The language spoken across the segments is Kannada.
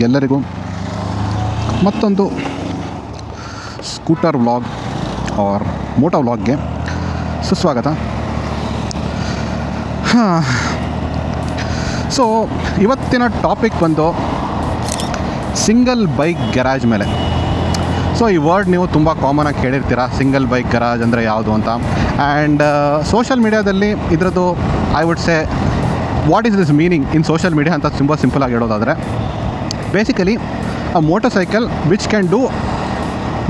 ಎಲ್ಲರಿಗೂ ಮತ್ತೊಂದು ಸ್ಕೂಟರ್ ವ್ಲಾಗ್ ಆರ್ ಮೋಟೋ ವ್ಲಾಗ್ಗೆ ಸುಸ್ವಾಗತ. ಸೊ ಇವತ್ತಿನ ಟಾಪಿಕ್ ಬಂದು ಸಿಂಗಲ್ ಬೈಕ್ ಗ್ಯಾರೇಜ್ ಮೇಲೆ. ಸೊ ಈ ವರ್ಡ್ ನೀವು ತುಂಬ ಕಾಮನಾಗಿ ಕೇಳಿರ್ತೀರ, ಸಿಂಗಲ್ ಬೈಕ್ ಗ್ಯಾರೇಜ್ ಅಂದರೆ ಯಾವುದು ಅಂತ. ಆ್ಯಂಡ್ ಸೋಷಲ್ ಮೀಡ್ಯಾದಲ್ಲಿ ಇದರದ್ದು I would say what is this meaning in social media ಅಂತ ತುಂಬ ಸಿಂಪಲಾಗಿ ಹೇಳೋದಾದರೆ, basically a motor cycle which can do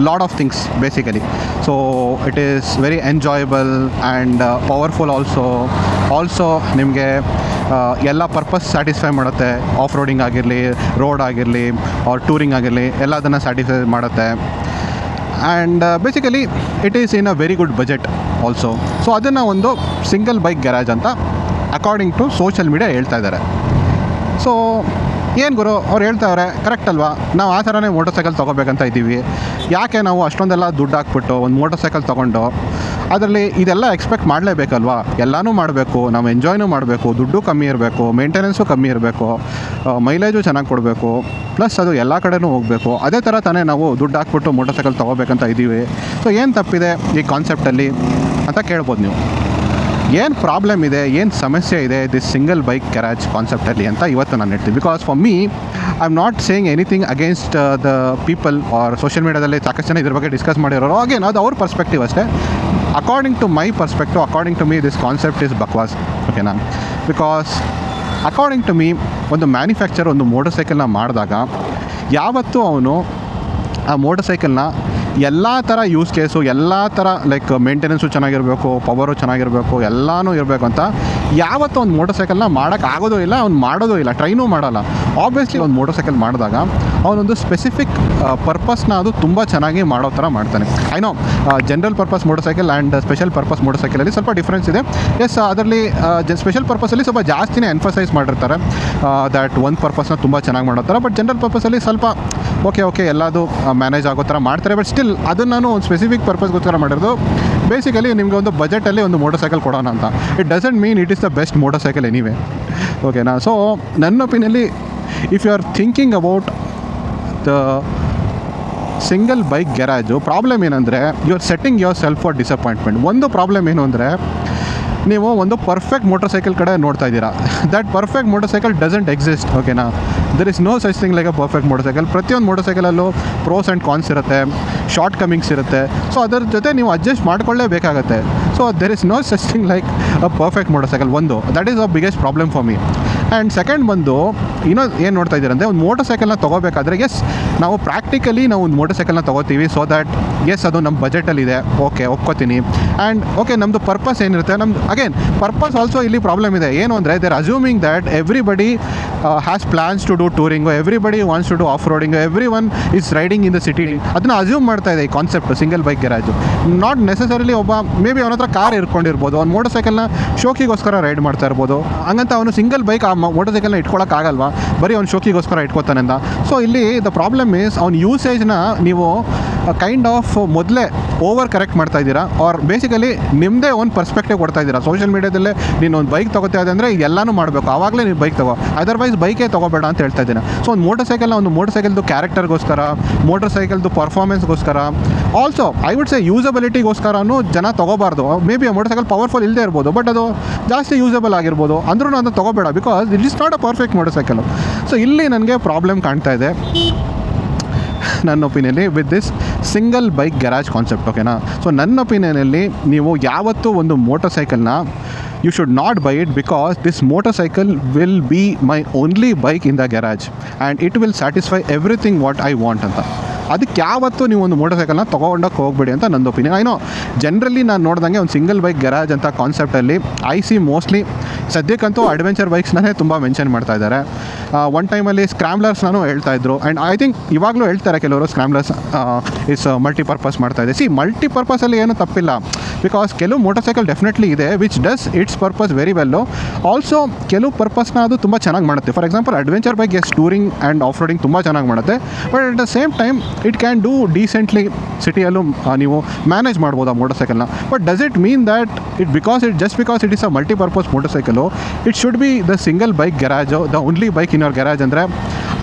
lot of things basically. So it is very enjoyable and powerful also ನಿಮಗೆ ಎಲ್ಲ ಪರ್ಪಸ್ ಸ್ಯಾಟಿಸ್ಫೈ ಮಾಡುತ್ತೆ. ಆಫ್ ರೋಡಿಂಗ್ ಆಗಿರಲಿ, ರೋಡ್ ಆಗಿರಲಿ ಆರ್ ಟೂರಿಂಗ್ ಆಗಿರಲಿ, ಎಲ್ಲದನ್ನು ಸ್ಯಾಟಿಸ್ಫೈ ಮಾಡುತ್ತೆ. And basically it is in a very good budget also. So ಅದನ್ನು ಒಂದು ಸಿಂಗಲ್ ಬೈಕ್ ಗ್ಯಾರೇಜ್ ಅಂತ ಅಕಾರ್ಡಿಂಗ್ ಟು ಸೋಷಿಯಲ್ ಮೀಡಿಯಾ ಹೇಳ್ತಾ ಇದ್ದಾರೆ. ಸೊ ಏನು ಗುರು ಅವ್ರು ಹೇಳ್ತಾವ್ರೆ, ಕರೆಕ್ಟ್ ಅಲ್ವಾ? ನಾವು ಆ ಥರನೇ ಮೋಟರ್ ಸೈಕಲ್ ತೊಗೋಬೇಕಂತ ಇದ್ದೀವಿ. ಯಾಕೆ ನಾವು ಅಷ್ಟೊಂದೆಲ್ಲ ದುಡ್ಡು ಹಾಕ್ಬಿಟ್ಟು ಒಂದು ಮೋಟರ್ ಸೈಕಲ್ ತೊಗೊಂಡು ಅದರಲ್ಲಿ ಇದೆಲ್ಲ ಎಕ್ಸ್ಪೆಕ್ಟ್ ಮಾಡಲೇಬೇಕಲ್ವಾ? ಎಲ್ಲನೂ ಮಾಡಬೇಕು, ನಾವು ಎಂಜಾಯ್ನೂ ಮಾಡಬೇಕು, ದುಡ್ಡು ಕಮ್ಮಿ ಇರಬೇಕು, ಮೇಂಟೆನೆನ್ಸು ಕಮ್ಮಿ ಇರಬೇಕು, ಮೈಲೇಜು ಚೆನ್ನಾಗಿ ಕೊಡಬೇಕು, ಪ್ಲಸ್ ಅದು ಎಲ್ಲ ಕಡೆನೂ ಹೋಗಬೇಕು. ಅದೇ ಥರ ತಾನೇ ನಾವು ದುಡ್ಡು ಹಾಕ್ಬಿಟ್ಟು ಮೋಟರ್ ಸೈಕಲ್ ತೊಗೋಬೇಕಂತ ಇದ್ದೀವಿ. ಸೊ ಏನು ತಪ್ಪಿದೆ ಈ ಕಾನ್ಸೆಪ್ಟಲ್ಲಿ ಅಂತ ಕೇಳ್ಬೋದು ನೀವು. ಏನು ಪ್ರಾಬ್ಲಮ್ ಇದೆ, ಏನು ಸಮಸ್ಯೆ ಇದೆ ದಿಸ್ ಸಿಂಗಲ್ ಬೈಕ್ ಗ್ಯಾರೇಜ್ ಕಾನ್ಸೆಪ್ಟಲ್ಲಿ ಅಂತ ಇವತ್ತು ನಾನು ಹೇಳ್ತೀನಿ. Because for me I am not saying anything against the people are social ಮೀಡ್ಯಾದಲ್ಲಿ ಸಾಕಷ್ಟು ಜನ ಇದ್ರ ಬಗ್ಗೆ ಡಿಸ್ಕಸ್ ಮಾಡಿರೋರು. ಅಗೇನ್ ಅದು ಅವ್ರ ಪರ್ಸ್ಪೆಕ್ಟಿವ್ ಅಷ್ಟೇ. According to my perspective, according to me this concept is ಬಕ್ವಾಸ್. ಓಕೆನಾ? ಬಿಕಾಸ್ ಅಕಾರ್ಡಿಂಗ್ ಟು ಮೀ ಒಂದು ಮ್ಯಾನುಫ್ಯಾಕ್ಚರ್ ಒಂದು ಮೋಟರ್ ಸೈಕಲ್ನ ಮಾಡಿದಾಗ ಯಾವತ್ತೂ ಅವನು ಆ ಮೋಟರ್ ಸೈಕಲ್ನ ಎಲ್ಲ ಥರ ಯೂಸ್ ಕೇಸು, ಎಲ್ಲ ಥರ ಲೈಕ್ ಮೇಂಟೆನೆನ್ಸು ಚೆನ್ನಾಗಿರಬೇಕು, ಪವರು ಚೆನ್ನಾಗಿರಬೇಕು, ಎಲ್ಲನೂ ಇರಬೇಕು ಅಂತ ಯಾವತ್ತೂ ಒಂದು ಮೋಟರ್ ಸೈಕಲ್ನ ಮಾಡೋಕ್ಕಾಗೋದೂ ಇಲ್ಲ, ಅವ್ನು ಮಾಡೋದೂ ಇಲ್ಲ, ಟ್ರೈನೂ ಮಾಡಲ್ಲ. ಆಬ್ವಿಯಸ್ಲಿ ಒಂದು ಮೋಟರ್ ಸೈಕಲ್ ಮಾಡಿದಾಗ ಅವನೊಂದು ಸ್ಪೆಸಿಫಿಕ್ ಪರ್ಪಸ್ನ ಅದು ತುಂಬ ಚೆನ್ನಾಗಿ ಮಾಡೋ ಥರ ಮಾಡ್ತಾನೆ. I know general purpose motorcycle and special purpose ಮೋಟರ್ ಸೈಕಲಲ್ಲಿ ಸ್ವಲ್ಪ ಡಿಫ್ರೆನ್ಸ್ ಇದೆ. ಎಸ್, ಅದರಲ್ಲಿ ಸ್ಪೆಷಲ್ ಪರ್ಪಸಲ್ಲಿ ಸ್ವಲ್ಪ ಜಾಸ್ತಿನೇ ಎನ್ಫಸೈಸ್ ಮಾಡಿರ್ತಾರೆ ದ್ಯಾಟ್ ಒಂದು ಪರ್ಪಸ್ನ ತುಂಬ ಚೆನ್ನಾಗಿ ಮಾಡೋ ಥರ. ಬಟ್ ಜನರಲ್ ಪರ್ಪಸಲ್ಲಿ ಸ್ವಲ್ಪ ಓಕೆ ಎಲ್ಲದು ಮ್ಯಾನೇಜ್ ಆಗೋ ಥರ ಮಾಡ್ತಾರೆ. ಬಟ್ ಸ್ಟಿಲ್ ಅದನ್ನು ನಾನು ಒಂದು ಸ್ಪೆಸಿಫಿಕ್ ಪರ್ಪಸ್ಗೋಸ್ಕರ ಮಾಡಿರೋದು. ಬೇಸಿಕಲಿ ನಿಮಗೆ ಒಂದು ಬಜೆಟಲ್ಲಿ ಒಂದು ಮೋಟರ್ ಸೈಕಲ್ ಕೊಡೋಣ ಅಂತ. It doesn't mean it is the best motorcycle anyway. ಓಕೆನಾ? ಸೊ ನನ್ನ ಒಪಿನಿಯಲ್ಲಿ if you are thinking about the single bike garage, problem ಏನಂದರೆ you are setting yourself for disappointment. ಒಂದು ಪ್ರಾಬ್ಲಮ್ ಏನು ಅಂದರೆ, ನೀವು ಒಂದು ಪರ್ಫೆಕ್ಟ್ ಮೋಟರ್ ಸೈಕಲ್ ಕಡೆ ನೋಡ್ತಾ ಇದ್ದೀರಾ. That perfect motorcycle doesn't exist. ಓಕೆನಾ? There is no such thing like a perfect motorcycle. ಪ್ರತಿಯೊಂದು ಮೋಟರ್ ಸೈಕಲಲ್ಲೂ ಪ್ರೋಸ್ ಆ್ಯಂಡ್ ಕಾನ್ಸ್ ಇರುತ್ತೆ, ಶಾರ್ಟ್ ಕಮಿಂಗ್ಸ್ ಇರುತ್ತೆ. ಸೊ ಅದರ ಜೊತೆ ನೀವು ಅಡ್ಜಸ್ಟ್ ಮಾಡ್ಕೊಳ್ಳೇಬೇಕಾಗತ್ತೆ. So there is no such thing like a perfect motorcycle. ಒಂದು that is a biggest problem for me. And second ಬಂದು ಇನ್ನೊಂದು ಏನು ನೋಡ್ತಾ ಇದ್ದೀರಂದರೆ, ಒಂದು ಮೋಟರ್ ಸೈಕಲ್ನ ತೊಗೋಬೇಕಾದ್ರೆ ಎಸ್ ನಾವು ಪ್ರಾಕ್ಟಿಕಲಿ ನಾವು ಒಂದು ಮೋಟರ್ ಸೈಕಲ್ನ ತೊಗೋತೀವಿ. ಸೊ ದ್ಯಾಟ್ ಎಸ್ ಅದು ನಮ್ಮ ಬಜೆಟಲ್ಲಿದೆ, ಓಕೆ ಒಪ್ಕೋತೀನಿ. ಆ್ಯಂಡ್ ಓಕೆ ನಮ್ಮದು ಪರ್ಪಸ್ ಏನಿರುತ್ತೆ, ನಮ್ಮದು ಅಗೇನ್ ಪರ್ಪಸ್ ಆಲ್ಸೋ ಇಲ್ಲಿ ಪ್ರಾಬ್ಲಮ್ ಇದೆ. ಏನು ಅಂದರೆ they are assuming that everybody has plans to do touring, everybody wants to do off roading, everyone is riding in the city. ಅದನ್ನು ಅಸ್ಯೂಮ್ ಮಾಡ್ತಾ ಇದೆ ಈ concept single bike garage. Not necessarily ಒಬ್ಬ ಮೇ ಬಿ ಅವನ ಹತ್ರ ಕಾರ್ ಇಟ್ಕೊಂಡಿರ್ಬೋದು, ಅವ್ನು ಮೋಟರ್ ಸೈಕಲ್ನ ಶೋಕಿಗೋಸ್ಕರ ರೈಡ್ ಮಾಡ್ತಾ ಇರ್ಬೋದು. ಹಂಗಂತ ಅವನು ಸಿಂಗಲ್ ಬೈಕ್ ಆ ಮೋಟರ್ ಸೈಕಲ್ನ ಇಟ್ಕೊಳ್ಳೋಕ್ಕಾಗಲ್ವಾ, ಬರೀ ಅವ್ನು ಶೋಕಿಗೋಸ್ಕರ ಇಟ್ಕೋತಾನೆ ಅಂತ. ಸೊ ಇಲ್ಲಿ ದ ಪ್ರಾಬ್ಲಮ್ ಈಸ್ ಅವ್ನ ಯೂಸೇಜ್ನ ನೀವು ಕೈಂಡ್ ಆಫ್ ಮೊದಲೇ ಓವರ್ ಕರೆಕ್ಟ್ ಮಾಡ್ತಾ ಇದ್ದೀರಾ, ಆರ್ ಬೇಸಿಕಲಿ ನಿಮ್ಮದೇ ಒಂದು ಪರ್ಸ್ಪೆಕ್ಟಿವ್ ಕೊಡ್ತಾ ಇದ್ದೀರಾ. ಸೋಷಿಯಲ್ ಮೀಡ್ಯಾದಲ್ಲೇ ನೀನು ಒಂದು ಬೈಕ್ ತೊಗೋತಾ ಇದೆ ಅಂದರೆ ಎಲ್ಲನೂ ಮಾಡಬೇಕು, ಆವಾಗಲೇ ನೀವು ಬೈಕ್ ತೊಗೋ, ಅದರ್ವೈಸ್ ಬೈಕೇ ತೊಗೋಬೇಡ ಅಂತ ಹೇಳ್ತಾ ಇದ್ದೀನಿ. ಸೊ ಒಂದು ಮೋಟರ್ ಸೈಕಲ್ದು ಕ್ಯಾರೆಕ್ಟರ್ಗೋಸ್ಕರ, ಮೋಟರ್ ಸೈಕಲ್ದು ಪರ್ಫಾರ್ಮೆನ್ಸ್ಗೋಸ್ಕರ, ಆಲ್ಸೋ ಐ ವುಡ್ ಸೇ ಯೂಸಬಿಲಿಟಿಗೋಸ್ಕರನೂ ಜನ ತೊಗೋಬಾರ್ದು. ಮೇ ಬಿ ಆ ಮೋಟರ್ ಸೈಕಲ್ ಪವರ್ಫುಲ್ ಇಲ್ಲದೆ ಇರ್ಬೋದು, ಬಟ್ ಅದು ಜಾಸ್ತಿ ಯೂಸಬಲ್ ಆಗಿರ್ಬೋದು, ಅಂದ್ರೂ ಅದನ್ನು ತೊಗೋಬೇಡ. Because it is not a perfect motorcycle. So ಇಲ್ಲಿ ನನಗೆ ಪ್ರಾಬ್ಲಮ್ ಕಾಣ್ತಾ ಇದೆ ನನ್ನ ಒಪಿನಿಯಲ್ಲಿ with this single bike garage concept. ಓಕೆನಾ? ಸೊ ನನ್ನ ಒಪಿನಿಯನಲ್ಲಿ ನೀವು ಯಾವತ್ತೂ ಒಂದು ಮೋಟರ್ ಸೈಕಲ್ನ you should not buy it, because this motor cycle will be my only bike in the garage and it will satisfy everything what I want ಅಂತ. ಅದಕ್ಕೆ ಯಾವತ್ತೂ ನೀವು ಒಂದು ಮೋಟರ್ ಸೈಕಲ್ನ ತೊಗೊಂಡೋಗಿ ಹೋಗ್ಬೇಡಿ ಅಂತ ನಂದು ಒಪಿನಿಯನ್. ಐನೋ ಜನರಲಿ ನಾನು ನೋಡ್ದಂಗೆ ಒಂದು ಸಿಂಗಲ್ ಬೈಕ್ ಗ್ಯಾರೇಜ್ ಅಂತ ಕಾನ್ಸೆಪ್ಟಲ್ಲಿ ಐ ಸಿ ಮೋಸ್ಟ್ಲಿ ಸದ್ಯಕ್ಕಂತೂ ಅಡ್ವೆಂಚರ್ ಬೈಕ್ಸ್ನೇ ತುಂಬ ಮೆನ್ಷನ್ ಮಾಡ್ತಾ ಇದ್ದಾರೆ. ಒನ್ ಟೈಮಲ್ಲಿ ಸ್ಕ್ರಾಮ್ಲರ್ಸ್ನೂ ಹೇಳ್ತಾ ಇದ್ರು. ಆ್ಯಂಡ್ ಐ ಥಿಂಕ್ ಇವಾಗಲೂ ಹೇಳ್ತಾರೆ ಕೆಲವರು ಸ್ಕ್ರಾಮ್ಲರ್ಸ್ ಇಸ್ ಮಲ್ಟಿಪರ್ಪಸ್ ಮಾಡ್ತಾ ಇದೆ. ಮಲ್ಟಿಪರ್ಪಸಲ್ಲಿ ಏನೂ ತಪ್ಪಿಲ್ಲ, ಬಿಕಾಸ್ ಕೆಲವು ಮೋಟರ್ ಸೈಕಲ್ ಡೆಫಿನೆಟ್ಲಿ ಇದೆ which does its purpose very well. Also ಕೆಲವು ಪರ್ಪಸ್ನ ಅದು ತುಂಬ ಚೆನ್ನಾಗಿ ಮಾಡುತ್ತೆ. For example adventure bike as touring and off roading ತುಂಬ ಚೆನ್ನಾಗಿ ಮಾಡುತ್ತೆ. But at the same time it can do decently ಸಿಟಿಯಲ್ಲೂ ನೀವು ಮ್ಯಾನೇಜ್ ಮಾಡ್ಬೋದು ಆ ಮೋಟರ್ ಸೈಕಲ್ನ. But does it mean that because it is a multipurpose motorcycle, it should be the single bike garage, the only bike in your garage ಅಂದರೆ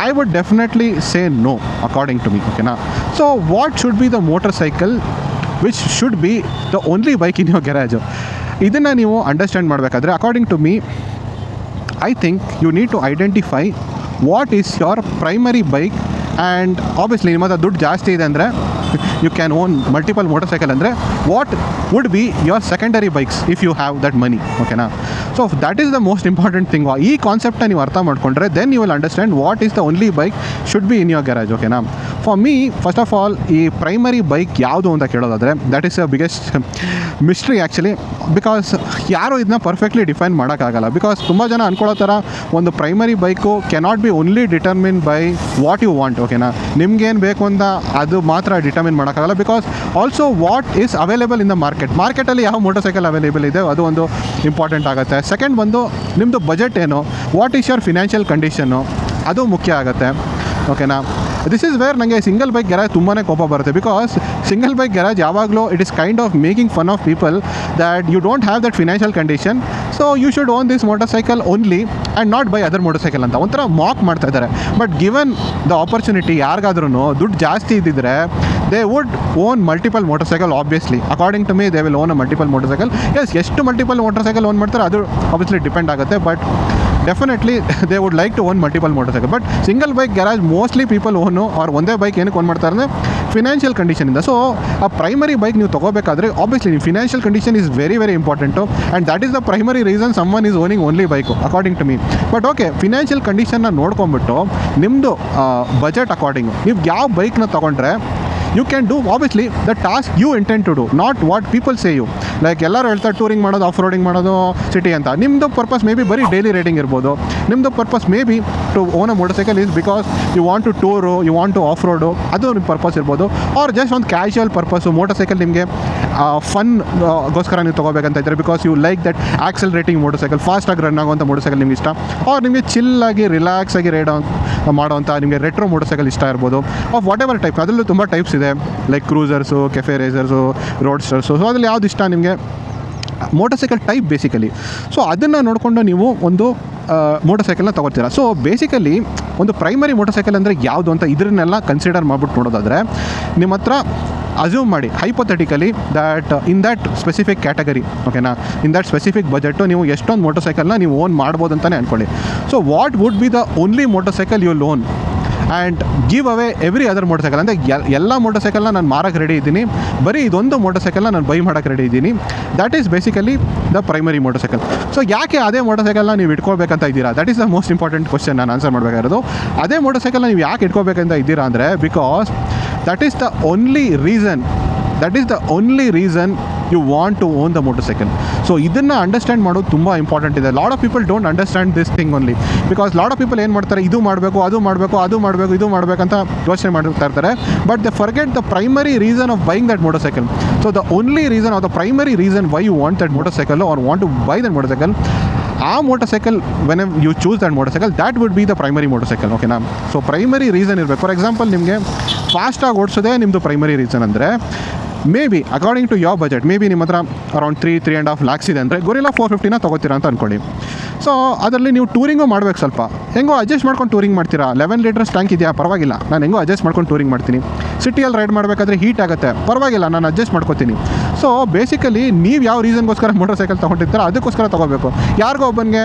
I would definitely say no, according to me. Okay, now, so what should be the motorcycle which should be the only bike in your garage? ಇದನ್ನು ನೀವು ಅಂಡರ್ಸ್ಟ್ಯಾಂಡ್ ಮಾಡಬೇಕಾದ್ರೆ according to me I think you need to identify what is your primary bike. And obviously ನಿಮ್ಮ ಹತ್ರ ದುಡ್ಡು ಜಾಸ್ತಿ ಇದೆ ಅಂದರೆ you can own multiple motorcycle ಅಂದರೆ what would be your secondary bikes if you have that money. ಓಕೆನಾ? So that is the most important thing. ಈ ಕಾನ್ಸೆಪ್ಟನ್ನ ನೀವು ಅರ್ಥ ಮಾಡಿಕೊಂಡ್ರೆ then you will understand what is the only bike should be in your garage. ಓಕೆನಾ? For me first of all ಈ ಪ್ರೈಮರಿ ಬೈಕ್ ಯಾವುದು ಅಂತ ಕೇಳೋದಾದರೆ that is the biggest mystery actually. Because ಯಾರು ಇದನ್ನ ಪರ್ಫೆಕ್ಟ್ಲಿ ಡಿಫೈನ್ ಮಾಡೋಕ್ಕಾಗಲ್ಲ. ಬಿಕಾಸ್ ತುಂಬ ಜನ ಅಂದ್ಕೊಳ್ಳೋ ಥರ ಒಂದು primary bike cannot be only determine by what you want. ಓಕೆನಾ? ನಿಮ್ಗೇನು ಬೇಕು ಅಂತ ಅದು ಮಾತ್ರ ಡಿಟರ್ಮಿನ್ ಮಾಡೋಕ್ಕಾಗಲ್ಲ. Because also what is available in the ಮಾರ್ಕೆಟಲ್ಲಿ ಯಾವ ಮೋಟರ್ಸೈಕಲ್ ಅವೈಲೇಬಲ್ ಇದೆ ಅದು ಒಂದು ಇಂಪಾರ್ಟೆಂಟ್ ಆಗುತ್ತೆ. ಸೆಕೆಂಡ್ ಬಂದು ನಿಮ್ಮದು ಬಜೆಟ್ ಏನು, what is your financial condition, ಅದು ಮುಖ್ಯ ಆಗುತ್ತೆ. ಓಕೆನಾ? ದಿಸ್ ಈಸ್ ವೇರ್ ನನಗೆ ಸಿಂಗಲ್ ಬೈಕ್ ಗ್ಯಾರೇಜ್ ತುಂಬಾ ಕೋಪ ಬರುತ್ತೆ. ಬಿಕಾಸ್ ಸಿಂಗಲ್ ಬೈಕ್ ಗ್ಯಾರೇಜ್ ಯಾವಾಗಲೂ it is kind of making fun of people that you don't have that financial condition, so you should own this motorcycle only and not buy other motorcycle ಅಂತ ಒಂಥರ ಮಾಕ್ ಮಾಡ್ತಾ ಇದ್ದಾರೆ. ಬಟ್ ಗಿವನ್ ದ ಆಪರ್ಚುನಿಟಿ ಯಾರಿಗಾದ್ರೂ ದುಡ್ಡು ಜಾಸ್ತಿ ಇದ್ದಿದ್ರೆ they would own multiple motorcycle. Obviously according to me they will own a multiple motorcycle. Yes, ಎಷ್ಟು ಮಲ್ಟಿಪಲ್ ಮೋಟರ್ಸೈಕಲ್ ಓನ್ ಮಾಡ್ತಾರೆ ಅದು ಆಬ್ವಿಯಸ್ಲಿ ಡಿಪೆಂಡ್ ಆಗುತ್ತೆ. But definitely they would like to own multiple motorcycle. But single bike garage mostly people own ಅವ್ರು ಒಂದೇ ಬೈಕ್ ಏನಕ್ಕೆ ಓನ್ ಮಾಡ್ತಾರೆ ಅಂದರೆ ಫಿನಾನ್ಷಿಯಲ್ ಕಂಡೀಷನಿಂದ. ಸೊ ಆ ಪ್ರೈಮರಿ ಬೈಕ್ ನೀವು ತೊಗೋಬೇಕಾದ್ರೆ ಆಬ್ವಿಯಸ್ಲಿ ನಿಮ್ಮ financial condition is very very important and that is the primary reason someone is owning only bike according to me. But okay, financial ಕಂಡೀಷನ್ನ ನೋಡ್ಕೊಂಬಿಟ್ಟು ನಿಮ್ಮದು ಬಜೆಟ್ ಅಕಾರ್ಡಿಂಗು ನೀವು ಯಾವ ಬೈಕ್ನ ತೊಗೊಂಡ್ರೆ you can do obviously the task you intend to do, not what people say you. Like ಎಲ್ಲರೂ ಹೇಳ್ತಾರೆ ಟೂರಿಂಗ್ ಮಾಡೋದು, ಆಫ್ ರೋಡಿಂಗ್ ಮಾಡೋದು, ಸಿಟಿ ಅಂತ. ನಿಮ್ಮದು ಪರ್ಪಸ್ ಮೇ ಬಿ ಬರೀ ಡೈಲಿ ರೈಡಿಂಗ್ ಇರ್ಬೋದು. ನಿಮ್ಮದು purpose may be to own a motorcycle is because you want to tour, you want to off road, ಅದು ನಿಮ್ಮ ಪರ್ಪಸ್ ಇರ್ಬೋದು. ಆರ್ ಜಸ್ಟ್ ಒಂದು ಕ್ಯಾಶುವಲ್ ಪರ್ಪಸ್ಸು ಮೋಟರ್ಸೈಕಲ್ ನಿಮಗೆ ಫನ್ಗೋಸ್ಕರ ನೀವು ತೊಗೋಬೇಕಂತ ಇದ್ದಾರೆ. Because you like that accelerating motorcycle, ಫಾಸ್ಟಾಗಿ ರನ್ ಆಗುವಂಥ ಮೋಟರ್ಸೈಕಲ್ ನಿಮ್ಗೆ ಇಷ್ಟ. ಆರ್ ನಿಮಗೆ ಚಿಲ್ಲಾಗಿ ರಿಲ್ಯಾಕ್ಸಾಗಿ ರೈಡ್ ಮಾಡೋವಂಥ ನಿಮಗೆ ರೆಟ್ರೋ ಮೋಟರ್ಸೈಕಲ್ ಇಷ್ಟ ಇರ್ಬೋದು. ಆಫ್ ವಾಟ್ ಎವರ್ ಟೈಪ್, ಅದರಲ್ಲೂ ತುಂಬ ಟೈಪ್ಸ್ ಇದೆ. Like cruisers, cafe racers, roadsters. So ಅದ್ರಲ್ಲಿ ಯಾವ್ದು ಇಷ್ಟ ನಿಮಗೆ ಮೋಟರ್ಸೈಕಲ್ ಟೈಪ್ ಬೇಸಿಕಲಿ. ಸೊ ಅದನ್ನು ನೋಡಿಕೊಂಡು ನೀವು ಒಂದು ಮೋಟರ್ಸೈಕಲ್ನ ತೊಗೊಳ್ತೀರಾ. ಸೊ ಬೇಸಿಕಲಿ ಒಂದು ಪ್ರೈಮರಿ ಮೋಟರ್ಸೈಕಲ್ ಅಂದರೆ ಯಾವುದು ಅಂತ ಇದನ್ನೆಲ್ಲ ಕನ್ಸಿಡರ್ ಮಾಡಿಬಿಟ್ಟು ನೋಡೋದಾದರೆ ನಿಮ್ಮ ಹತ್ರ ಅಸ್ಯೂಮ್ ಮಾಡಿ hypothetically that in that specific category, ಓಕೆನಾ, ಇನ್ ದ್ಯಾಟ್ ಸ್ಪೆಸಿಫಿಕ್ ಬಜೆಟು ನೀವು ಎಷ್ಟೊಂದು ಮೋಟರ್ಸೈಕಲ್ನ ನೀವು ಓನ್ ಮಾಡ್ಬೋದು ಅಂತಲೇ ಅಂದ್ಕೊಳ್ಳಿ. So what would be the only motorcycle you loan and give away every other motorcycle. ಅಂದರೆ ಎಲ್ಲ ಮೋಟರ್ಸೈಕಲ್ನ ನಾನು ಮಾರೋಕ್ಕೆ ರೆಡಿ ಇದ್ದೀನಿ, ಬರೀ ಇದೊಂದು ಮೋಟರ್ಸೈಕಲ್ನ ನಾನು ಬೈ ಮಾಡೋಕ್ಕೆ ರೆಡಿ ಇದ್ದೀನಿ. That is basically the primary motorcycle. So ಯಾಕೆ ಅದೇ ಮೋಟರ್ಸೈಕಲ್ನ ನೀವು ಇಟ್ಕೋಬೇಕಂತ ಇದ್ದೀರಾ? That is the most important question ನಾನು ಆನ್ಸರ್ ಮಾಡಬೇಕಾಗಿರೋದು. ಅದೇ ಮೋಟರ್ಸೈಕಲ್ನ ನೀವು ಯಾಕೆ ಇಟ್ಕೋಬೇಕಂತ ಇದ್ದೀರಾ ಅಂದರೆ because that is the only reason you want to own the motorcycle. So ಇದನ್ನು ಅಂಡರ್ಸ್ಟ್ಯಾಂಡ್ ಮಾಡೋದು ತುಂಬ ಇಂಪಾರ್ಟೆಂಟ್ ಇದೆ. Lot of people don't understand this thing only because lot of people ಏನು ಮಾಡ್ತಾರೆ, ಇದು ಮಾಡಬೇಕು, ಇದು ಮಾಡಬೇಕಂತ ಯೋಚನೆ ಮಾಡ್ತಾ ಇರ್ತಾರೆ. But they forget the primary reason of buying that motorcycle. So the only reason or the primary reason why you want that motorcycle or want to buy that motorcycle, ಆ motorcycle when you choose that motorcycle that would be the primary motorcycle. ಓಕೆನಾ? ಸೊ ಪ್ರೈಮರಿ ರೀಸನ್ ಇರಬೇಕು. ಫಾರ್ ಎಕ್ಸಾಂಪಲ್ ನಿಮಗೆ ಫಾಸ್ಟಾಗಿ ಓಡಿಸೋದೇ ನಿಮ್ಮದು ಪ್ರೈಮರಿ ರೀಸನ್ ಅಂದರೆ may be according to your budget may be ನಿಮ್ಮ ಹತ್ರ ಅರೌಂಡ್ 3.5 lakhs ಇದೆ ಅಂದರೆ ಗೊರಿಲ್ಲಾ 450ನ ತೊಗೋತೀರಾ ಅಂತ ಅಂದ್ಕೊಳ್ಳಿ. ಸೊ ಅದರಲ್ಲಿ ನೀವು ಟೂರಿಂಗು ಮಾಡಬೇಕು. ಸ್ವಲ್ಪ ಹೆಂಗೋ ಅಡ್ಜಸ್ಟ್ ಮಾಡ್ಕೊಂಡು ಟೂರಿಂಗ್ ಮಾಡ್ತೀರಾ. 11 ಲೀಟರ್ಸ್ ಟ್ಯಾಂಕ್ ಇದೆಯಾ, ಪರವಾಗಿಲ್ಲ, ನಾನು ಹೆಂಗೋ ಅಡ್ಜಸ್ಟ್ ಮಾಡ್ಕೊಂಡು ಟೂರಿಂಗ್ ಮಾಡ್ತೀನಿ. ಸಿಟಿಯಲ್ಲಿ ರೈಡ್ ಮಾಡಬೇಕಾದ್ರೆ ಹೀಟ್ ಆಗುತ್ತೆ, ಪರವಾಗಿಲ್ಲ, ನಾನು ಅಡ್ಜಸ್ಟ್ ಮಾಡ್ಕೋತೀನಿ. ಸೊ ಬೇಸಿಕಲಿ ನೀವು ಯಾವ ರೀಸನ್ಗೋಸ್ಕರ ಮೋಟರ್ಸೈಕಲ್ ತೊಗೊಂಡಿರ್ತೀರೋ ಅದಕ್ಕೋಸ್ಕರ ತೊಗೋಬೇಕು. ಯಾರಿಗೋ ಒಬ್ಬನಿಗೆ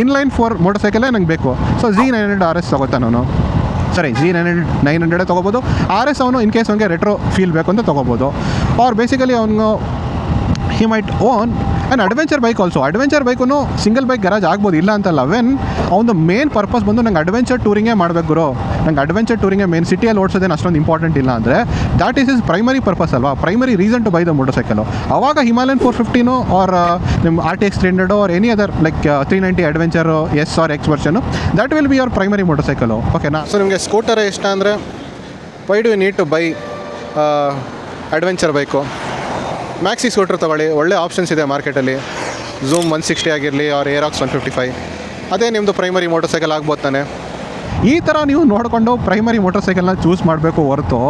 ಇನ್ಲೈನ್ 4 ಮೋಟರ್ಸೈಕಲೇ ನಂಗೆ ಬೇಕು, ಸೊ Z900 RS ತೊಗೋತಾನೆ ಅವನು. ಸರಿ, Z900 ತೊಗೋಬೋದು. RS ಅವನು ಇನ್ ಕೇಸ್ ಅವನಿಗೆ ರೆಟ್ರೋ ಫೀಲ್ ಬೇಕು ಅಂತ ತೊಗೋಬೋದು. ಆರ್ ಬೇಸಿಕಲಿ ಅವನು he might own and adventure bike also. Adventure bike single bike garage ಆಗ್ಬೋದು, ಇಲ್ಲ ಅಂತಲ್ಲ. ವೆನ್ ಅವನು ಮೇನ್ ಪರ್ಪಸ್ ಬಂದು ನಂಗೆ ಅಡ್ವೆಂಚರ್ ಟೂರಿಂಗೇ ಮಾಡಬೇಕು ಗುರು, ನಂಗೆ ಅಡ್ವೆಂಚರ್ ಟೂರಿಂಗೇ ಮೇನ್, ಸಿಟಿಯಲ್ಲಿ ಓಡಿಸೋದೇನು ಅಷ್ಟೊಂದು ಇಂಪಾರ್ಟೆಂಟ್ ಇಲ್ಲ ಅಂದರೆ that is is primary purpose ಅಲ್ವಾ, primary reason to buy the motorcycle. ಆವಾಗ ಹಿಮಾಲಯನ್ 450 ಆರ್ ನಿಮ್ಮ RTX 300 or any other like 390 adventure S or X version that will be your primary motorcycle. ಓಕೆನಾ? ಸೊ ನಿಮಗೆ ಸ್ಕೂಟರ್ ಇಷ್ಟ ಅಂದರೆ why do you need to buy adventure bike? Maxi scooter ತೊಗೊಳ್ಳಿ, ಒಳ್ಳೆ ಆಪ್ಷನ್ಸ್ ಇದೆ ಮಾರ್ಕೆಟಲ್ಲಿ. ಝೂಮ್ 160 ಆಗಿರಲಿ ಆರ್ ಏರಾಕ್ಸ್ 155, ಅದೇ ನಿಮ್ಮದು ಪ್ರೈಮರಿ ಮೋಟರ್ಸೈಕಲ್ ಆಗ್ಬೋದು ತಾನೆ. ಈ ಥರ ನೀವು ನೋಡಿಕೊಂಡು ಪ್ರೈಮರಿ ಮೋಟರ್ಸೈಕಲ್ನ ಚೂಸ್ ಮಾಡಬೇಕು ಹೊರತು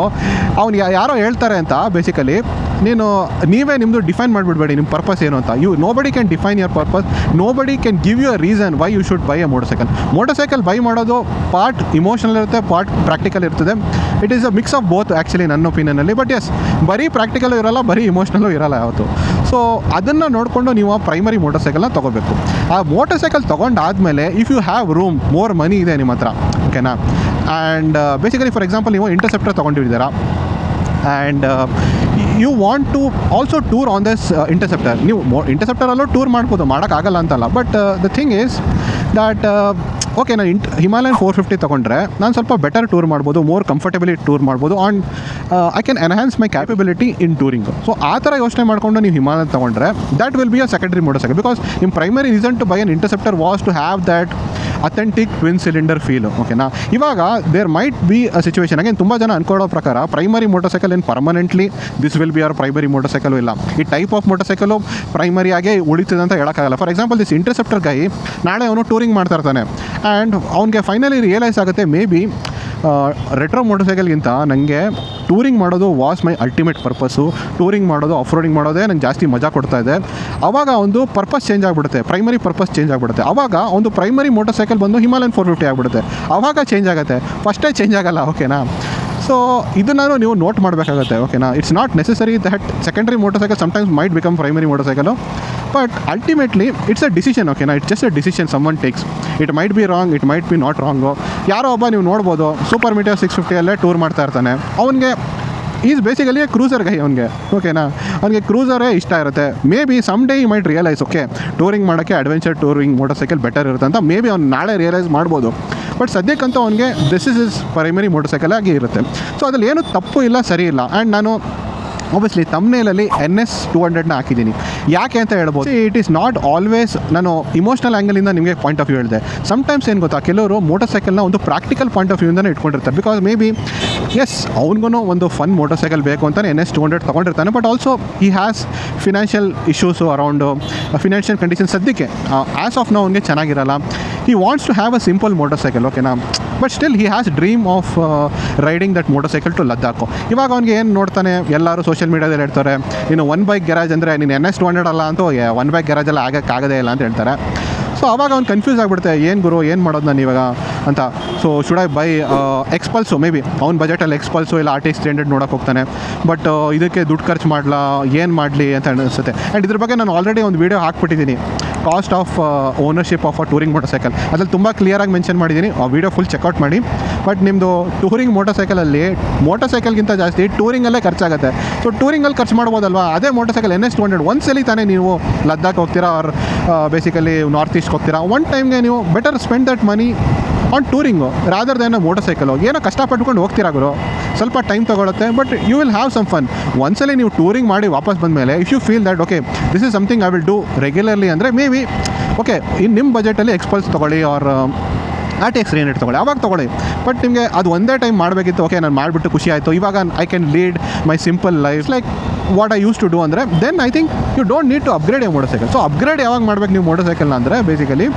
ಅವ್ನು ಯಾರೋ ಹೇಳ್ತಾರೆ ಅಂತ ಬೇಸಿಕಲಿ ನೀವೇ ನಿಮ್ಮದು ಡಿಫೈನ್ ಮಾಡಿಬಿಡ್ಬೇಡಿ ನಿಮ್ಮ ಪರ್ಪಸ್ ಏನು ಅಂತ. Nobody can define your purpose, nobody can give you a reason why you should buy a motorcycle buy ಮಾಡೋದು ಪಾರ್ಟ್ ಇಮೋಷನಲ್ ಇರುತ್ತೆ, ಪಾರ್ಟ್ ಪ್ರಾಕ್ಟಿಕಲ್ ಇರ್ತದೆ. It is a mix of both actually ನನ್ನ ಒಪಿನಿಯನಲ್ಲಿ. ಬಟ್ ಎಸ್, ಬರೀ ಪ್ರಾಕ್ಟಿಕಲ್ಲೂ ಇರೋಲ್ಲ, ಬರೀ ಇಮೋಷ್ನಲ್ಲೂ ಇರೋಲ್ಲ ಯಾವತ್ತು. ಸೊ ಅದನ್ನು ನೋಡಿಕೊಂಡು ನೀವು ಆ ಪ್ರೈಮರಿ ಮೋಟರ್ಸೈಕಲ್ನ ತೊಗೋಬೇಕು. ಆ ಮೋಟರ್ಸೈಕಲ್ ತೊಗೊಂಡಾದಮೇಲೆ if you have room, more money ಇದೆ ನಿಮ್ಮ ಹತ್ರ, ಓಕೆನಾ, ಆ್ಯಂಡ್ ಬೇಸಿಕಲಿ ಫಾರ್ ಎಕ್ಸಾಂಪಲ್ ನೀವು ಇಂಟರ್ಸೆಪ್ಟರ್ ತೊಗೊಂಡಿದ್ದೀರಾ and you want to also tour on this Interceptor. ನೀವು ಇಂಟರ್ಸೆಪ್ಟರಲ್ಲೂ ಟೂರ್ ಮಾಡ್ಬೋದು, ಮಾಡೋಕ್ಕಾಗಲ್ಲ ಅಂತಲ್ಲ. But the thing is that okay, ನಾನು ಹಿಮಾಲಯನ್ 450 ತೊಗೊಂಡ್ರೆ ನಾನು ಸ್ವಲ್ಪ ಬೆಟರ್ ಟೂರ್ ಮಾಡ್ಬೋದು, ಮೋರ್ ಕಂಫರ್ಟಬಲಿ ಟೂರ್ ಮಾಡ್ಬೋದು, and I can enhance my capability in touring. So ಆ ಥರ ಯೋಚನೆ ಮಾಡಿಕೊಂಡು ನೀವು ಹಿಮಾಲಯನ್ ತೊಗೊಂಡ್ರೆ that will be a secondary motorcycle. Because ನಿಮ್ಮ primary reason to buy an Interceptor was to have that authentic twin cylinder feel, ಓಕೆನಾ. ಇವಾಗ there might be a situation, again ತುಂಬ ಜನ ಅನ್ಕೊಳ್ಳೋ ಪ್ರಕಾರ ಪ್ರೈಮರಿ ಮೋಟರ್ಸೈಕಲ್ ಏನು permanently this will be our primary motorcycle ಇಲ್ಲ. ಈ ಟೈಪ್ ಆಫ್ ಮೋಟರ್ಸೈಕಲು ಪ್ರೈಮರಿಯಾಗೆ ಉಳಿತದೆ ಅಂತ ಹೇಳೋಕ್ಕಾಗಲ್ಲ. For example this Interceptor guy ನಾಳೆ ಅವನು ಟೂರಿಂಗ್ ಮಾಡ್ತಾ ಇರ್ತಾನೆ ಆ್ಯಂಡ್ ಅವ್ನಿಗೆ ಫೈನಲಿ ರಿಯಲೈಸ್ ಆಗುತ್ತೆ, ಮೇ ಬಿ ರೆಟ್ರೋ ಮೋಟರ್ಸೈಕಲ್ಗಿಂತ ನನಗೆ ಟೂರಿಂಗ್ ಮಾಡೋದು was my ultimate purpose, touring ಮಾಡೋದು, ಆಫ್ ರೋಡಿಂಗ್ ಮಾಡೋದೇ ನಂಗೆ ಜಾಸ್ತಿ ಮಜಾ ಕೊಡ್ತಾ ಇದೆ. ಆವಾಗ ಒಂದು ಪರ್ಪಸ್ ಚೇಂಜ್ ಆಗಿಬಿಡುತ್ತೆ, ಪ್ರೈಮರಿ ಪರ್ಪಸ್ ಚೇಂಜ್ ಆಗಿಬಿಡುತ್ತೆ. ಆವಾಗ ಒಂದು ಪ್ರೈಮರಿ ಮೋಟರ್ಸೈಕಲ್ ಬಂದು ಹಿಮಾಲಯನ್ 450 ಆಗಿಬಿಡುತ್ತೆ. ಆವಾಗ ಚೇಂಜ್ ಆಗುತ್ತೆ, ಫಸ್ಟೇ ಚೇಂಜ್ ಆಗಲ್ಲ, ಓಕೆನಾ. ಸೊ ಇದನ್ನು ನೀವು ನೋಟ್ ಮಾಡಬೇಕಾಗುತ್ತೆ, ಓಕೆನಾ. It's not necessary that secondary motorcycle sometimes might become primary motorcycle, but ultimately it's a decision, ಓಕೆನಾ. It's just a decision someone takes. It might be wrong, it might be not wrong. ಯಾರೋ ಒಬ್ಬ ನೀವು ನೋಡ್ಬೋದು ಸೂಪರ್ ಮೀಟರ್ 650 ಟೂರ್ ಮಾಡ್ತಾ ಇರ್ತಾನೆ, ಅವನಿಗೆ ಈಸ್ ಬೇಸಿಕಲಿ ಕ್ರೂಸರ್ ಗೈ ಅವನಿಗೆ, ಓಕೆನಾ. ಅವನಿಗೆ ಕ್ರೂಸರೇ ಇಷ್ಟ ಇರುತ್ತೆ. ಮೇ ಬಿ ಸಮ್ ಡೇ ಈ ಮೈಟ್ ರಿಯಲೈಸ್, ಓಕೆ ಟೂರಿಂಗ್ ಮಾಡೋಕ್ಕೆ ಅಡ್ವೆಂಚರ್ ಟೂರಿಂಗ್ ಮೋಟರ್ಸೈಕಲ್ ಬೆಟರ್ ಇರುತ್ತೆ ಅಂತ ಮೇ ಬಿ ಅವ್ನು ನಾಳೆ ರಿಯಲೈಸ್ ಮಾಡ್ಬೋದು. ಬಟ್ ಸದ್ಯಕ್ಕಂತೂ ಅವನಿಗೆ ದಿಸ್ ಇಸ್ ಪ್ರೈಮರಿ ಮೋಟರ್ಸೈಕಲ್ ಆಗಿ ಇರುತ್ತೆ. ಸೊ ಅದ್ರಲ್ಲಿ ಏನು ತಪ್ಪು ಇಲ್ಲ, ಸರಿ ಇಲ್ಲ. ಆ್ಯಂಡ್ ನಾನು ಒಬ್ವಿಯಸ್ಲಿ ತಮ್ನೇಲಲ್ಲಿ NS 200ನ ಹಾಕಿದ್ದೀನಿ. ಯಾಕೆ ಅಂತ ಹೇಳ್ಬೋದು, ಇಟ್ ಈಸ್ ನಾಟ್ ಆಲ್ವೇಸ್, ನಾನು ಇಮೋಷ್ನಲ್ ಆ್ಯಂಗಲಿಂದ ನಿಮಗೆ ಪಾಯಿಂಟ್ ಆಫ್ ವ್ಯೂ ಹೇಳಿದೆ. ಸಮ್ಟೈಮ್ಸ್ ಏನು ಗೊತ್ತಾ, ಕೆಲವರು ಮೋಟರ್ಸೈಕಲ್ನ ಒಂದು ಪ್ರಾಕ್ಟಿಕಲ್ ಪಾಯಿಂಟ್ ಆಫ್ ವ್ಯೂಯಿಂದನೇ ಇಟ್ಕೊಂಡಿರ್ತಾರೆ. ಬಿಕಾಸ್ ಮೇ ಬಿ ಎಸ್ ಅವ್ನಿಗೂ ಒಂದು ಫನ್ ಮೋಟರ್ಸೈಕಲ್ ಬೇಕು ಅಂತಲೇ NS 200 ತೊಗೊಂಡಿರ್ತಾನೆ. But also he has financial issues around, financial condition ಸದ್ಯಕ್ಕೆ ಆ್ಯಸ್ ಆಫ್ ನೌ ಅವ್ನಿಗೆ ಚೆನ್ನಾಗಿರಲ್ಲ. he wants to have a simple motorcycle, ಓಕೆನಾ. But still he has dream of riding that motorcycle to Ladakh. ಇವಾಗ ಅವ್ನಿಗೆ ಏನು ನೋಡ್ತಾನೆ, ಎಲ್ಲರೂ ಸೋಷಿಯಲ್ ಮೀಡಿಯಾದಲ್ಲಿ ಹೇಳ್ತಾರೆ, ನೀನು 1 ಬೈಕ್ ಗ್ಯಾರೇಜ್ ಅಂದರೆ ನೀನು NS 200 ಅಲ್ಲ ಅಂತೂ 1 ಬೈಕ್ ಗ್ಯಾರೇಜೆಲ್ಲ ಆಗೋಕ್ಕಾಗದೇ ಇಲ್ಲ ಅಂತ ಹೇಳ್ತಾರೆ. ಸೊ ಅವಾಗ ಅವ್ನು ಕನ್ಫ್ಯೂಸ್ ಆಗಿಬಿಡುತ್ತೆ, ಏನು ಗುರು ಏನು ಮಾಡೋದು ನಾನು ಇವಾಗ ಅಂತ. So should I by XPulse, may be ಅವ್ನ ಬಜೆಟಲ್ಲಿ ಎಕ್ಸ್ಪಲ್ಸು ಇಲ್ಲ RTX 300 ನೋಡೋಕೆ ಹೋಗ್ತಾನೆ. ಬಟ್ ಇದಕ್ಕೆ ದುಡ್ಡು ಖರ್ಚು ಮಾಡಲಾ, ಏನು ಮಾಡಲಿ ಅಂತ ಅನಿಸುತ್ತೆ. ಆ್ಯಂಡ್ ಇದ್ರ ಬಗ್ಗೆ ನಾನು ಆಲ್ರೆಡಿ ಒಂದು ವೀಡಿಯೋ ಹಾಕ್ಬಿಟ್ಟಿದ್ದೀನಿ, cost of ownership of a touring motorcycle. ಅದ್ರಲ್ಲಿ ತುಂಬ ಕ್ಲಿಯರಾಗಿ ಮೆನ್ಷನ್ ಮಾಡಿದ್ದೀನಿ, ಆ ವೀಡಿಯೋ ಫುಲ್ ಚೆಕ್ಔಟ್ ಮಾಡಿ. ಬಟ್ ನಿಮ್ಮದು ಟೂರಿಂಗ್ ಮೋಟರ್ಸೈಕಲ್ಗಿಂತ ಜಾಸ್ತಿ ಟೂರಿಂಗಲ್ಲೇ ಖರ್ಚಾಗುತ್ತೆ. ಸೊ ಟೂರಿಂಗಲ್ಲಿ ಖರ್ಚು ಮಾಡ್ಬೋದಲ್ವಾ, ಅದೇ ಮೋಟರ್ಸೈಕಲ್ NS 200 ಒಂದ್ಸಲಿ ತಾನೇ ನೀವು ಲದ್ದಾಖ್ ಹೋಗ್ತೀರಾ ಆರ್ ಬೇಸಿಕಲಿ ನಾರ್ತ್ ಈಸ್ಟ್ ಹೋಗ್ತೀರಾ, ಒನ್ ಟೈಮ್ಗೆ ನೀವು better spend that money on touring rather than motorcycle. ಏನೋ ಕಷ್ಟಪಟ್ಕೊಂಡು ಹೋಗ್ತೀರಾ ಗುರು, ಸ್ವಲ್ಪ ಟೈಮ್ ತೊಗೊಳುತ್ತೆ, but you will have some fun. ಒಂದ್ಸಲಿ ನೀವು ಟೂರಿಂಗ್ ಮಾಡಿ ವಾಪಸ್ ಬಂದಮೇಲೆ if you feel that okay this is something I will do regularly ಅಂದರೆ ಮೇ ಬಿ ಓಕೆ ಇನ್ನು ನಿಮ್ಮ ಬಜೆಟಲ್ಲಿ ಎಕ್ಸ್ಪಲ್ಸ್ ತೊಗೊಳ್ಳಿ ಆರ್ RTX 300 ತೊಗೊಳ್ಳಿ, ಅವಾಗ ತೊಗೊಳ್ಳಿ. ಬಟ್ ನಿಮಗೆ ಅದು ಒಂದೇ ಟೈಮ್ ಮಾಡಬೇಕಿತ್ತು, ಓಕೆ ನಾನು ಮಾಡಿಬಿಟ್ಟು ಖುಷಿ ಆಯಿತು, ಇವಾಗ I can lead my simple life like what I use to do ಅಂದರೆ then I think you don't need to upgrade a motorcycle. So upgrade ಯಾವಾಗ ಮಾಡ್ಬೇಕು ನೀವು ಮೋಟರ್ಸೈಕಲ್ನ ಅಂದರೆ basically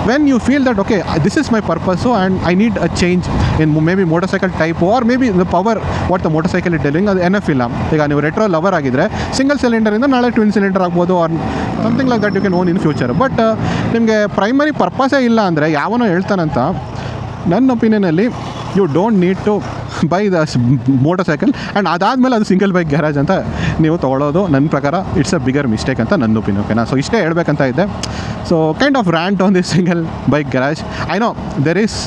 when you feel that okay this is my purpose, so and I need a change in maybe motorcycle type or maybe the power what the motorcycle is delivering, ಅದು NF ಇಲ್ಲ. ಈಗ ನೀವು ರೆಟ್ರೋ ಲವರ್ ಆಗಿದ್ದರೆ ಸಿಂಗಲ್ ಸಿಲಿಂಡರಿಂದ ನಾಳೆ ಟ್ವಿನ್ ಸಿಲಿಂಡರ್ ಆಗ್ಬೋದು or something like that you can own in future. But ನಿಮಗೆ ಪ್ರೈಮರಿ ಪರ್ಪಸೇ ಇಲ್ಲ ಅಂದರೆ ಯಾವನೋ ಹೇಳ್ತಾನಂತ ನನ್ನ ಒಪಿನಿಯನಲ್ಲಿ you don't need to buy the motorcycle. And ಅದಾದಮೇಲೆ ಅದು ಸಿಂಗಲ್ ಬೈಕ್ ಗ್ಯಾರೇಜ್ ಅಂತ ನೀವು ತೊಗೊಳ್ಳೋದು ನನ್ನ ಪ್ರಕಾರ ಇಟ್ಸ್ ಅ ಬಿಗರ್ ಮಿಸ್ಟೇಕ್ ಅಂತ ನನ್ನ ಒಪಿನಿಯನ್, ಓಕೆನಾ. ಸೊ ಇಷ್ಟೇ ಹೇಳ್ಬೇಕಂತ ಇದ್ದೆ. So kind of rant on this single bike garage. I know there is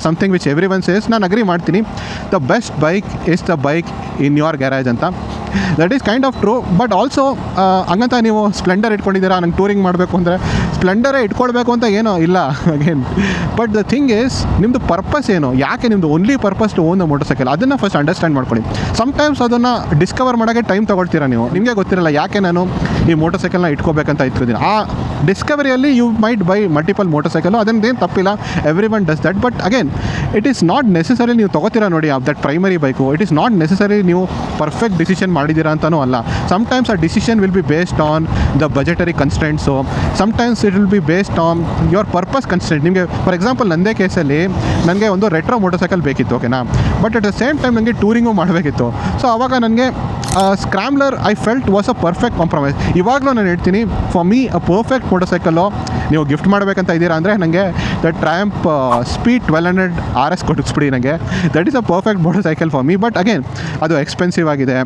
something which everyone says, ನಾನು ಅಗ್ರಿ ಮಾಡ್ತೀನಿ, the best bike is the bike in your garage ಅಂತ. That is kind of true. But also ಹಂಗಂತ ನೀವು ಸ್ಪ್ಲೆಂಡರ್ ಇಟ್ಕೊಂಡಿದ್ದೀರಾ, ನಂಗೆ ಟೂರಿಂಗ್ ಮಾಡಬೇಕು ಅಂದರೆ ಸ್ಪ್ಲೆಂಡರೇ ಇಟ್ಕೊಳ್ಬೇಕು ಅಂತ ಏನೋ ಇಲ್ಲ again. But the thing is ನಿಮ್ಮದು ಪರ್ಪಸ್ ಏನು, ಯಾಕೆ ನಿಮ್ಮದು only purpose to own the motorcycle, ಅದನ್ನು ಫಸ್ಟ್ ಅಂಡರ್ಸ್ಟ್ಯಾಂಡ್ ಮಾಡ್ಕೊಳ್ಳಿ. ಸಮ್ಟೈಮ್ಸ್ ಅದನ್ನು ಡಿಸ್ಕವರ್ ಮಾಡೋಕ್ಕೆ ಟೈಮ್ ತೊಗೊಳ್ತೀರಾ ನೀವು, ನಿಮಗೆ ಗೊತ್ತಿರಲ್ಲ ಯಾಕೆ ನಾನು ಈ ಮೋಟರ್ಸೈಕಲ್ನ ಇಟ್ಕೋಬೇಕಂತ ಇಟ್ಕೊತೀನಿ. ಆ ಡಿಸ್ಕವರಿಯಲ್ಲಿ you might buy multiple motorcycle, ಅದನ್ನೇನು ತಪ್ಪಿಲ್ಲ, everyone does that. But again it is not necessary ನೀವು ತೊಗೋತೀರಾ ನೋಡಿ that primary bike, it is not necessary ನೀವು ಪರ್ಫೆಕ್ಟ್ ಡಿಸಿಷನ್ ಮಾಡಿದ್ದೀರಾ ಅಂತಲೂ ಅಲ್ಲ. ಸಮ್ಟೈಮ್ಸ್ ಆ decision will be based on the budgetary constants, sometimes it will be based on your purpose constant. ನಿಮಗೆ ಫಾರ್ ಎಕ್ಸಾಂಪಲ್ ನನ್ನದೇ ಕೇಸಲ್ಲಿ ನನಗೆ ಒಂದು ರೆಟ್ರೋ ಮೋಟರ್ಸೈಕಲ್ ಬೇಕಿತ್ತು, ಓಕೆನಾ. But at the same time ನನಗೆ ಟೂರಿಂಗು ಮಾಡಬೇಕಿತ್ತು. ಸೊ ಆವಾಗ ನನಗೆ Scrambler I felt was a perfect compromise. ಇವಾಗಲೂ ನಾನು ಹೇಳ್ತೀನಿ, for me a perfect motorcycle ನೀವು ಗಿಫ್ಟ್ ಮಾಡಬೇಕಂತ ಇದ್ದೀರಾ ಅಂದರೆ ನನಗೆ ದ ಟ್ರಯಾಂಪ್ ಸ್ಪೀಡ್ 1200 RS ಕೊಡಿಸ್ಬಿಡಿ. ನನಗೆ that is a perfect motorcycle for me. But again ಅದು ಎಕ್ಸ್ಪೆನ್ಸಿವ್ ಆಗಿದೆ.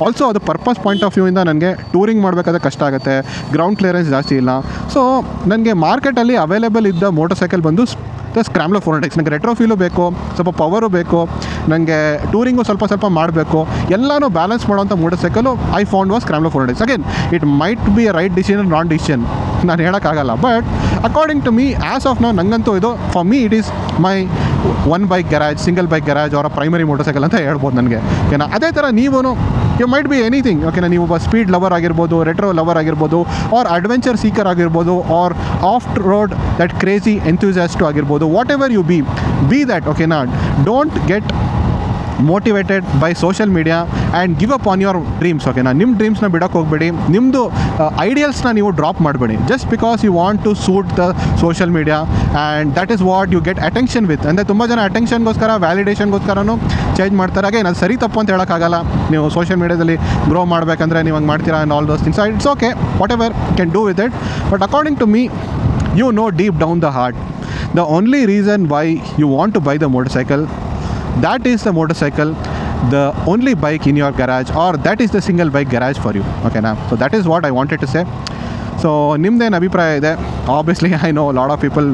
ಆಲ್ಸೋ ಅದು ಪರ್ಪಸ್ ಪಾಯಿಂಟ್ ಆಫ್ ವ್ಯೂಯಿಂದ ನನಗೆ ಟೂರಿಂಗ್ ಮಾಡಬೇಕಾದ್ರೆ ಕಷ್ಟ ಆಗುತ್ತೆ, ಗ್ರೌಂಡ್ ಕ್ಲಿಯರೆನ್ಸ್ ಜಾಸ್ತಿ ಇಲ್ಲ. ಸೊ ನನಗೆ ಮಾರ್ಕೆಟಲ್ಲಿ ಅವೈಲೇಬಲ್ ಇದ್ದ ಮೋಟರ್ಸೈಕಲ್ ಬಂದು ಸ್ಕ್ರಾಮ್ಲರ್ 400X. ನನಗೆ ರೆಟ್ರೋ ಫೀಲು ಬೇಕು, ಸ್ವಲ್ಪ ಪವರು ಬೇಕು, ನನಗೆ ಟೂರಿಂಗು ಸ್ವಲ್ಪ ಮಾಡಬೇಕು, ಎಲ್ಲನೂ ಬ್ಯಾಲೆನ್ಸ್ ಮಾಡೋಂಥ motorcycle I found was Scrambler 400X. Again it might be a right decision, non decision, ನಾನು ಹೇಳೋಕ್ಕಾಗಲ್ಲ. But according to me as of ನಾವು ನನಗಂತೂ ಇದು for me it is my one bike garage, single bike garage ಅವರ ಪ್ರೈಮರಿ ಮೋಟರ್ಸೈಕಲ್ ಅಂತ ಹೇಳ್ಬೋದು ನನಗೆ. ಓಕೆನಾ, ಅದೇ ಥರ ನೀವು ಯು ಮೈಟ್ ಬಿ ಎನಿಥಿಂಗ್. ಓಕೆನಾ, ನೀವು ಒಬ್ಬ ಸ್ಪೀಡ್ ಲವರ್ ಆಗಿರ್ಬೋದು, ರೆಟ್ರೋ ಲವರ್ ಆಗಿರ್ಬೋದು, ಆರ್ ಅಡ್ವೆಂಚರ್ ಸೀಕರ್ ಆಗಿರ್ಬೋದು, or off road that crazy enthusiast ಆಗಿರ್ಬೋದು, whatever you be that. ಓಕೆನಾ, don't get motivated by social media and give up on your dreams. ಓಕೆನಾ, ನಿಮ್ಮ ಡ್ರೀಮ್ಸ್ನ ಬಿಡೋಕ್ಕೆ ಹೋಗಬೇಡಿ, ನಿಮ್ಮದು ಐಡಿಯಲ್ಸ್ನ ನೀವು ಡ್ರಾಪ್ ಮಾಡಬೇಡಿ just because you want to suit the social media and that is what you get attention with. ಅಂದರೆ ತುಂಬ ಜನ ಅಟೆನ್ಷನ್ಗೋಸ್ಕರ, ವ್ಯಾಲಿಡೇಷನ್ಗೋಸ್ಕರನೂ ಚೇಂಜ್ ಮಾಡ್ತಾರೆ. ಹಾಗೆ ಅದು ಸರಿ ತಪ್ಪು ಅಂತ ಹೇಳೋಕ್ಕಾಗಲ್ಲ. ನೀವು ಸೋಷಿಯಲ್ ಮೀಡಿಯಾದಲ್ಲಿ ಗ್ರೋ ಮಾಡಬೇಕಂದ್ರೆ ನೀವು ಹಂಗೆ ಮಾಡ್ತೀರಾ and all those things. It's okay, whatever can do with it. But according to me, you know deep down the heart, the only reason why you want to buy the motorcycle, that is the motorcycle, the only bike in your garage, or that is the single bike garage for you. Okay na, so that is what I wanted to say. So ನಿಮ್ದೇನು ಅಭಿಪ್ರಾಯ ಇದೆ? Obviously I know lot of people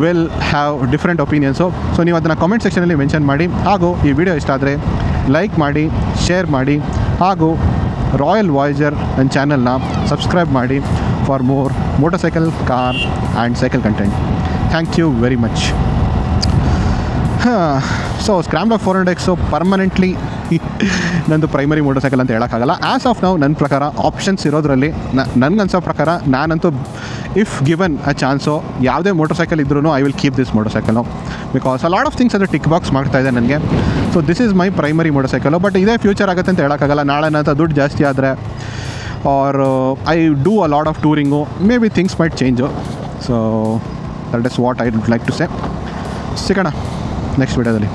will have different opinions. So ನೀವು ಅದನ್ನು ಕಾಮೆಂಟ್ ಸೆಕ್ಷನಲ್ಲಿ ಮೆನ್ಷನ್ ಮಾಡಿ. ಹಾಗೂ ಈ ವಿಡಿಯೋ ಇಷ್ಟ ಆದರೆ ಲೈಕ್ ಮಾಡಿ, ಶೇರ್ ಮಾಡಿ, ಹಾಗೂ ರಾಯಲ್ ವಾಯ್ಸರ್ ನನ್ನ ಚಾನಲ್ನ ಸಬ್ಸ್ಕ್ರೈಬ್ ಮಾಡಿ for more motorcycle, car and cycle content. Thank you very much. So Scrambler 400X permanently ನಂದು ಪ್ರೈಮರಿ ಮೋಟರ್ಸೈಕಲ್ ಅಂತ ಹೇಳೋಕ್ಕಾಗಲ್ಲ. ಆ್ಯಸ್ ಆಫ್ ನಾವು ನನ್ನ ಪ್ರಕಾರ ಆಪ್ಷನ್ಸ್ ಇರೋದ್ರಲ್ಲಿ ನನಗನ್ಸೋ ಪ್ರಕಾರ ನಾನಂತೂ ಇಫ್ ಗಿವನ್ ಅ ಚಾನ್ಸು ಯಾವುದೇ ಮೋಟರ್ಸೈಕಲ್ ಇದ್ರೂ I will keep this motorcycle because a lot of things ಅದು ಟಿಕ್ ಬಾಕ್ಸ್ ಮಾಡ್ತಾ ಇದೆ ನನಗೆ. So this is my primary motorcycle. But ಇದೇ ಫ್ಯೂಚರ್ ಆಗುತ್ತೆ ಅಂತ ಹೇಳೋಕ್ಕಾಗಲ್ಲ. ನಾಳೆ ನಂತರ ದುಡ್ಡು ಜಾಸ್ತಿ ಆದರೆ or I do a lot of touring, maybe things might change. So that is what I would like to say. ಸಿಗೋಣ ನೆಕ್ಸ್ಟ್ ವಿಡಿಯೋದಲ್ಲಿ.